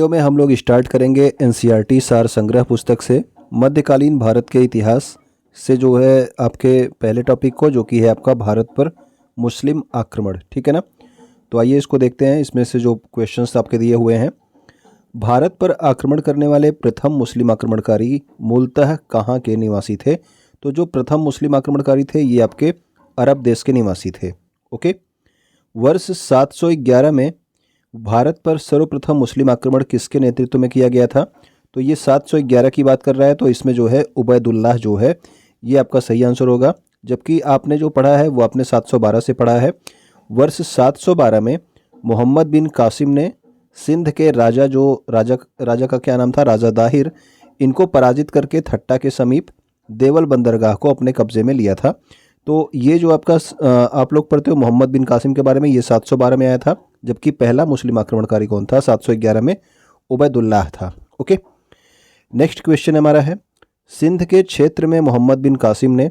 Video में हम लोग स्टार्ट करेंगे एनसीईआरटी सार संग्रह पुस्तक से मध्यकालीन भारत के इतिहास से जो है आपके पहले टॉपिक को, जो कि है आपका भारत पर मुस्लिम आक्रमण। ठीक है ना। तो आइए इसको देखते हैं। इसमें से जो क्वेश्चंस आपके दिए हुए हैं, भारत पर आक्रमण करने वाले प्रथम मुस्लिम आक्रमणकारी मूलतः कहाँ के निवासी थे? तो जो प्रथम मुस्लिम आक्रमणकारी थे ये आपके अरब देश के निवासी थे। ओके। वर्ष 711 में भारत पर सर्वप्रथम मुस्लिम आक्रमण किसके नेतृत्व में किया गया था? तो ये 711 की बात कर रहा है, तो इसमें जो है उबैदुल्लाह जो है ये आपका सही आंसर होगा। जबकि आपने जो पढ़ा है वो आपने 712 से पढ़ा है। वर्ष 712 में मोहम्मद बिन कासिम ने सिंध के राजा राजा का क्या नाम था, राजा दाहिर, इनको पराजित करके थट्टा के समीप देवल बंदरगाह को अपने कब्जे में लिया था। तो ये जो आपका आप लोग पढ़ते हो मोहम्मद बिन कासिम के बारे में, ये 712 में आया था। जबकि पहला मुस्लिम आक्रमणकारी कौन था? 711 में उबैदुल्लाह था। ओके। नेक्स्ट क्वेश्चन हमारा है, सिंध के क्षेत्र में मोहम्मद बिन कासिम ने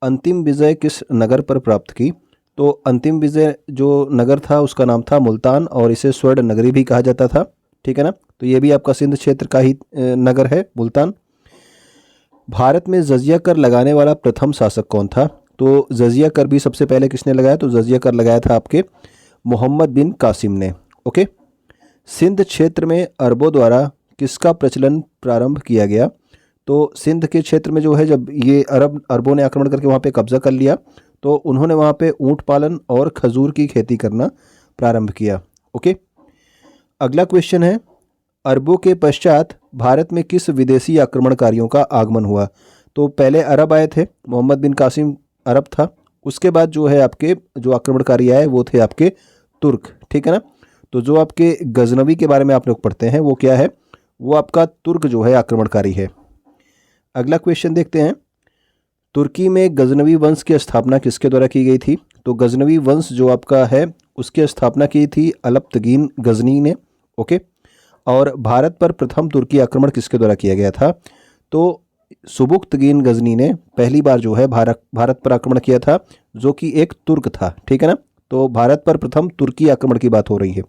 अंतिम विजय किस नगर पर प्राप्त की? तो अंतिम विजय जो नगर था उसका नाम था मुल्तान, और इसे स्वर्ण नगरी भी कहा जाता था। ठीक है ना। तो ये भी आपका सिंध क्षेत्र का ही नगर है, मुल्तान। भारत में जजिया कर लगाने वाला प्रथम शासक कौन था? तो जजिया कर भी सबसे पहले किसने लगाया? तो जजिया कर लगाया था आपके मोहम्मद बिन कासिम ने। ओके। सिंध क्षेत्र में अरबों द्वारा किसका प्रचलन प्रारंभ किया गया? तो सिंध के क्षेत्र में जो है जब ये अरबों ने आक्रमण करके वहाँ पे कब्जा कर लिया, तो उन्होंने वहाँ पे ऊँट पालन और खजूर की खेती करना प्रारंभ किया। ओके। अगला क्वेश्चन है, अरबों के पश्चात भारत में किस विदेशी आक्रमणकारियों का आगमन हुआ? तो पहले अरब आए थे, मोहम्मद बिन कासिम अरब था। उसके बाद जो है आपके जो आक्रमणकारी आए वो थे आपके तुर्क। ठीक है ना। तो जो आपके गजनवी के बारे में आप लोग पढ़ते हैं वो क्या है? वो आपका तुर्क जो है आक्रमणकारी है। अगला क्वेश्चन देखते हैं, तुर्की में गजनवी वंश की स्थापना किसके द्वारा की गई थी? तो गजनवी वंश जो आपका है उसकी स्थापना की थी अलप्तगीन गजनी ने। ओके। और भारत पर प्रथम तुर्की आक्रमण किसके द्वारा किया गया था? तो सुबुक्तगीन गजनी ने पहली बार जो है भारत पर आक्रमण किया था, जो कि एक तुर्क था। ठीक है ना। तो भारत पर प्रथम तुर्की आक्रमण की बात हो रही है।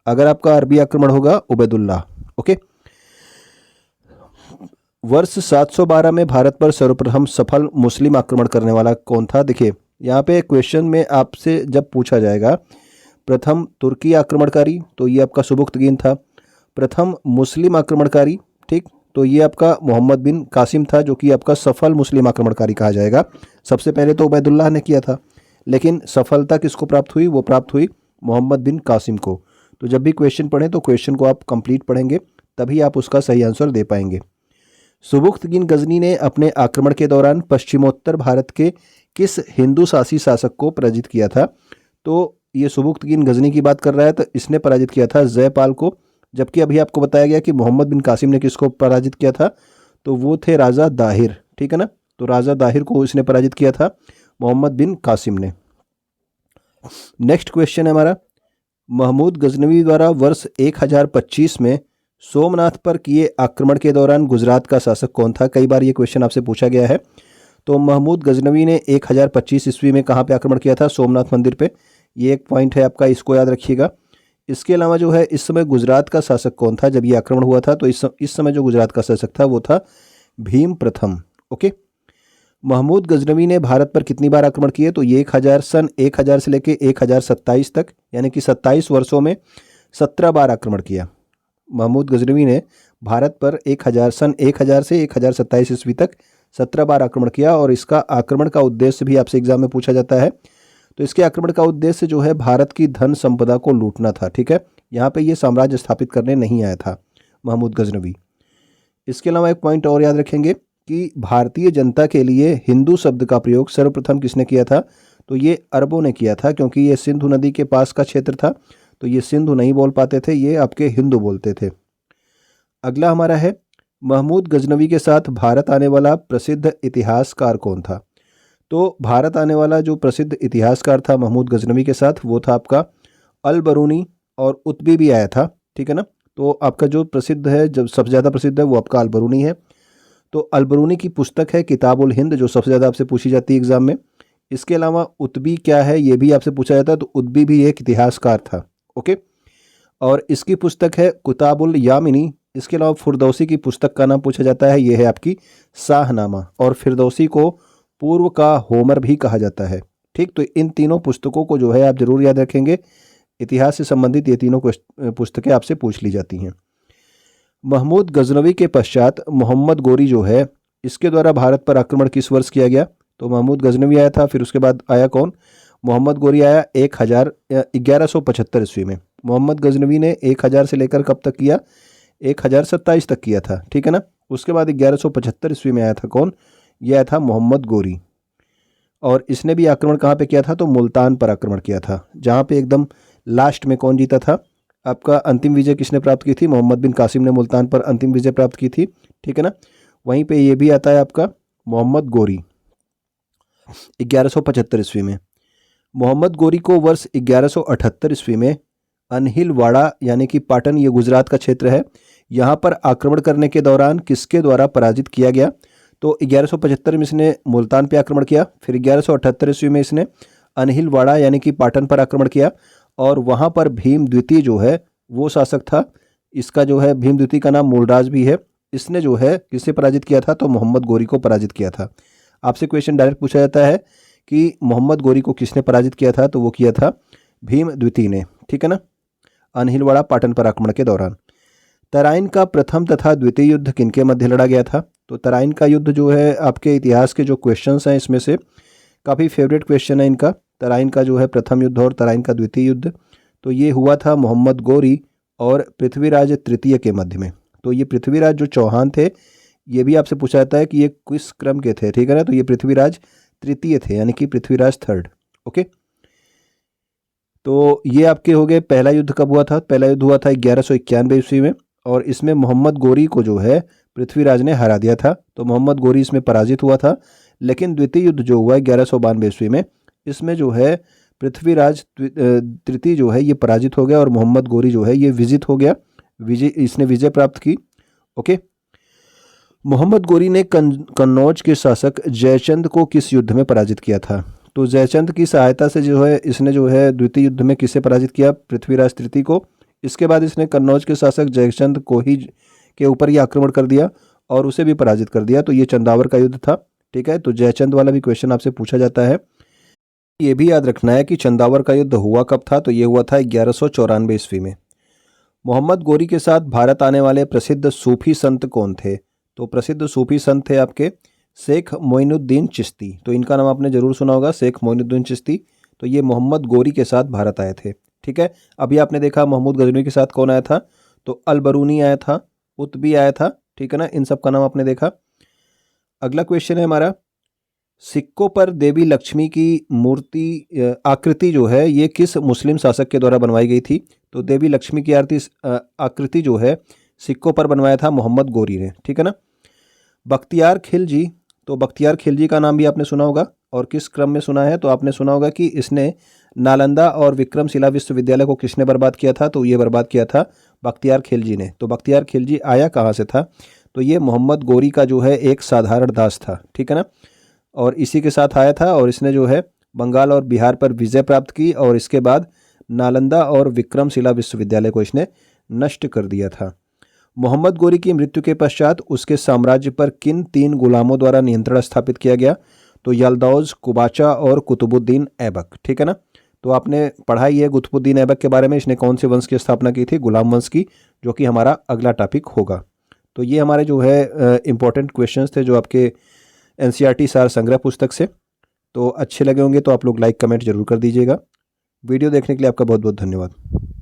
अगर आपका अरबी आक्रमण होगा उबैदुल्लाह। ओके। वर्ष 712 में भारत पर सर्वप्रथम सफल मुस्लिम आक्रमण करने वाला कौन था? देखिए यहाँ पे क्वेश्चन में आपसे जब पूछा जाएगा प्रथम तुर्की आक्रमणकारी, तो ये आपका सुबुक्तगीन था। प्रथम मुस्लिम आक्रमणकारी, ठीक, तो ये आपका मोहम्मद बिन कासिम था, जो कि आपका सफल मुस्लिम आक्रमणकारी कहा जाएगा। सबसे पहले तो उबैदुल्लाह ने किया था, लेकिन सफलता किसको प्राप्त हुई? वो प्राप्त हुई मोहम्मद बिन कासिम को। तो जब भी क्वेश्चन पढ़ें तो क्वेश्चन को आप कंप्लीट पढ़ेंगे, तभी आप उसका सही आंसर दे पाएंगे। सुबुक्तगीन गजनी ने अपने आक्रमण के दौरान पश्चिमोत्तर भारत के किस हिंदू शासी शासक को पराजित किया था? तो ये सुबुक्तगीन गजनी की बात कर रहा है, तो इसने पराजित किया था जयपाल को। जबकि अभी आपको बताया गया कि मोहम्मद बिन कासिम ने किसको पराजित किया था? तो वो थे राजा दाहिर। ठीक है ना। तो राजा दाहिर को इसने पराजित किया था मोहम्मद बिन कासिम ने। नेक्स्ट क्वेश्चन है हमारा, महमूद गजनवी द्वारा वर्ष 1025 में सोमनाथ पर किए आक्रमण के दौरान गुजरात का शासक कौन था? कई बार ये क्वेश्चन आपसे पूछा गया है। तो महमूद गजनवी ने 1025 ईस्वी में कहाँ पे आक्रमण किया था? सोमनाथ मंदिर पे। ये एक पॉइंट है आपका, इसको याद रखिएगा। इसके अलावा जो है इस समय गुजरात का शासक कौन था जब ये आक्रमण हुआ था? तो इस समय जो गुजरात का शासक था वो था भीम प्रथम। ओके। महमूद गजनवी ने भारत पर कितनी बार आक्रमण किए? तो ये 1000 से लेके 1027 तक, यानी कि 27 वर्षों में 17 बार आक्रमण किया। महमूद गजनवी ने भारत पर 1000 से 1027 ईस्वी तक 17 बार आक्रमण किया। और इसका आक्रमण का उद्देश्य भी आपसे एग्जाम में पूछा जाता है। तो इसके आक्रमण का उद्देश्य जो है भारत की धन संपदा को लूटना था। ठीक है। यहाँ पे ये साम्राज्य स्थापित करने नहीं आया था महमूद गजनवी। इसके अलावा एक पॉइंट और याद रखेंगे कि भारतीय जनता के लिए हिंदू शब्द का प्रयोग सर्वप्रथम किसने किया था? तो ये अरबों ने किया था, क्योंकि ये सिंधु नदी के पास का क्षेत्र था, तो ये सिंधु नहीं बोल पाते थे, ये आपके हिंदू बोलते थे। अगला हमारा है, महमूद गजनवी के साथ भारत आने वाला प्रसिद्ध इतिहासकार कौन था? तो भारत आने वाला जो प्रसिद्ध इतिहासकार था महमूद गजनवी के साथ, वो था आपका अल बरूनी, और उत्बी भी आया था। ठीक है ना। तो आपका जो प्रसिद्ध है, जब सबसे ज़्यादा प्रसिद्ध है वो आपका अल बरूनी है। तो अल बरूनी की पुस्तक है किताब उल हिंद, जो सबसे ज़्यादा आपसे पूछी जाती है एग्जाम में। इसके अलावा उत्बी क्या है ये भी आपसे पूछा जाता है, तो उत्बी भी एक इतिहासकार था। ओके। और इसकी पुस्तक है कुताबुल यामिनी। इसके अलावा फिरदौसी की पुस्तक का नाम पूछा जाता है, ये है आपकी शाहनामा, और फिरदौसी को पूर्व का होमर भी कहा जाता है। ठीक, तो इन तीनों पुस्तकों को जो है आप जरूर याद रखेंगे। इतिहास से संबंधित ये तीनों पुस्तकें आपसे पूछ ली जाती हैं। महमूद गजनवी के पश्चात मोहम्मद गोरी जो है, इसके द्वारा भारत पर आक्रमण किस वर्ष किया गया? तो महमूद गजनवी आया था, फिर उसके बाद आया कौन? मोहम्मद गोरी आया 1175 ईस्वी में। मोहम्मद गजनवी ने 1000 से लेकर कब तक किया? 1027 तक किया था, ठीक है ना। उसके बाद 1175 ईस्वी में आया था कौन? यह आया था मोहम्मद गोरी। और इसने भी आक्रमण कहाँ पे किया था? तो मुल्तान पर आक्रमण किया था, जहाँ पे एकदम लास्ट में कौन जीता था? आपका अंतिम विजय किसने प्राप्त की थी? मोहम्मद बिन कासिम ने मुल्तान पर अंतिम विजय प्राप्त की थी, ठीक है ना। वहीं पे ये भी आता है आपका मोहम्मद गोरी 1175 ईस्वी में। मोहम्मद गोरी को वर्ष 1178 ईस्वी में अनहिलवाड़ा यानी कि पाटन, ये गुजरात का क्षेत्र है, यहाँ पर आक्रमण करने के दौरान किसके द्वारा पराजित किया गया? तो 1175 में इसने मुल्तान पे आक्रमण किया, फिर 1178 ईस्वी में इसने अनहिलवाड़ा यानी कि पाटन पर आक्रमण किया, और वहाँ पर भीम द्वितीय जो है वो शासक था। इसका जो है भीम द्वितीय का नाम मूलराज भी है। इसने जो है किससे पराजित किया था? तो मोहम्मद गोरी को पराजित किया था। आपसे क्वेश्चन डायरेक्ट पूछा जाता है कि मोहम्मद गोरी को किसने पराजित किया था? तो वो किया था भीम द्वितीय ने, ठीक है ना, अनहिलवाड़ा पाटन पर आक्रमण के दौरान। तराइन का प्रथम तथा द्वितीय युद्ध किनके मध्य लड़ा गया था? तो तराइन का युद्ध जो है आपके इतिहास के जो क्वेश्चंस हैं इसमें से काफ़ी फेवरेट क्वेश्चन है इनका। तराइन का जो है प्रथम युद्ध और तराइन का द्वितीय युद्ध, तो ये हुआ था मोहम्मद गोरी और पृथ्वीराज तृतीय के मध्य में। तो ये पृथ्वीराज जो चौहान थे, ये भी आपसे पूछा जाता है कि ये किस क्रम के थे, ठीक है ना। तो ये पृथ्वीराज तृतीय थे, यानी कि पृथ्वीराज थर्ड। ओके, तो ये आपके हो गए। पहला युद्ध कब हुआ था? पहला युद्ध हुआ था 1191 ईस्वी में, और इसमें मोहम्मद गोरी को जो है पृथ्वीराज ने हरा दिया था, तो मोहम्मद गोरी इसमें पराजित हुआ था। लेकिन द्वितीय युद्ध जो हुआ 1192 ईस्वी में, इसमें जो है पृथ्वीराज तृतीय जो है ये पराजित हो गया, और मोहम्मद गोरी जो है ये विजित हो गया, इसने विजय प्राप्त की। ओके, मोहम्मद गोरी ने कन्नौज के शासक जयचंद को किस युद्ध में पराजित किया था? तो जयचंद की सहायता से जो है इसने जो है द्वितीय युद्ध में किसे पराजित किया? पृथ्वीराज तृतीय को। इसके बाद इसने कन्नौज के शासक जयचंद को ही के ऊपर ही आक्रमण कर दिया और उसे भी पराजित कर दिया, तो ये चंदावर का युद्ध था, ठीक है। तो जयचंद वाला भी क्वेश्चन आपसे पूछा जाता है। ये भी याद रखना है कि चंदावर का युद्ध हुआ कब था? तो ये हुआ था 1194 ईस्वी में। मोहम्मद गोरी के साथ भारत आने वाले प्रसिद्ध सूफी संत कौन थे? तो प्रसिद्ध सूफी संत थे आपके शेख मोइनुद्दीन चिश्ती। तो इनका नाम आपने जरूर सुना होगा, शेख मोइनुद्दीन चिश्ती। तो ये मोहम्मद गोरी के साथ भारत आए थे, ठीक है। अभी आपने देखा महमूद गजनवी के साथ कौन आया था? तो अलबरूनी आया था, उतबी आया था, ठीक है ना। इन सब का नाम आपने देखा। अगला क्वेश्चन है हमारा, सिक्कों पर देवी लक्ष्मी की मूर्ति आकृति जो है ये किस मुस्लिम शासक के द्वारा बनवाई गई थी? तो देवी लक्ष्मी की आकृति जो है सिक्कों पर बनवाया था मोहम्मद गोरी ने, ठीक है ना। बख्तियार खिलजी, तो बख्तियार खिलजी का नाम भी आपने सुना होगा, और किस क्रम में सुना है? तो आपने सुना होगा कि इसने नालंदा और विक्रमशिला विश्वविद्यालय को किसने बर्बाद किया था? तो ये बर्बाद किया था बख्तियार खिलजी ने। तो बख्तियार खिलजी आया कहाँ से था? तो ये मोहम्मद गोरी का जो है एक साधारण दास था, ठीक है ना, और इसी के साथ आया था, और इसने जो है बंगाल और बिहार पर विजय प्राप्त की, और इसके बाद नालंदा और विक्रमशिला विश्वविद्यालय को इसने नष्ट कर दिया था। मोहम्मद गोरी की मृत्यु के पश्चात उसके साम्राज्य पर किन 3 गुलामों द्वारा नियंत्रण स्थापित किया गया? तो यल्दौज, कुबाचा और कुतुबुद्दीन ऐबक, ठीक है ना। तो आपने पढ़ा ही है कुतुबुद्दीन ऐबक के बारे में। इसने कौन से वंश की स्थापना की थी? गुलाम वंश की, जो कि हमारा अगला टॉपिक होगा। तो ये हमारे जो है इंपॉर्टेंट क्वेश्चंस थे जो आपके एनसीईआरटी सार संग्रह पुस्तक से। तो अच्छे लगे होंगे तो आप लोग लाइक कमेंट जरूर कर दीजिएगा। वीडियो देखने के लिए आपका बहुत बहुत धन्यवाद।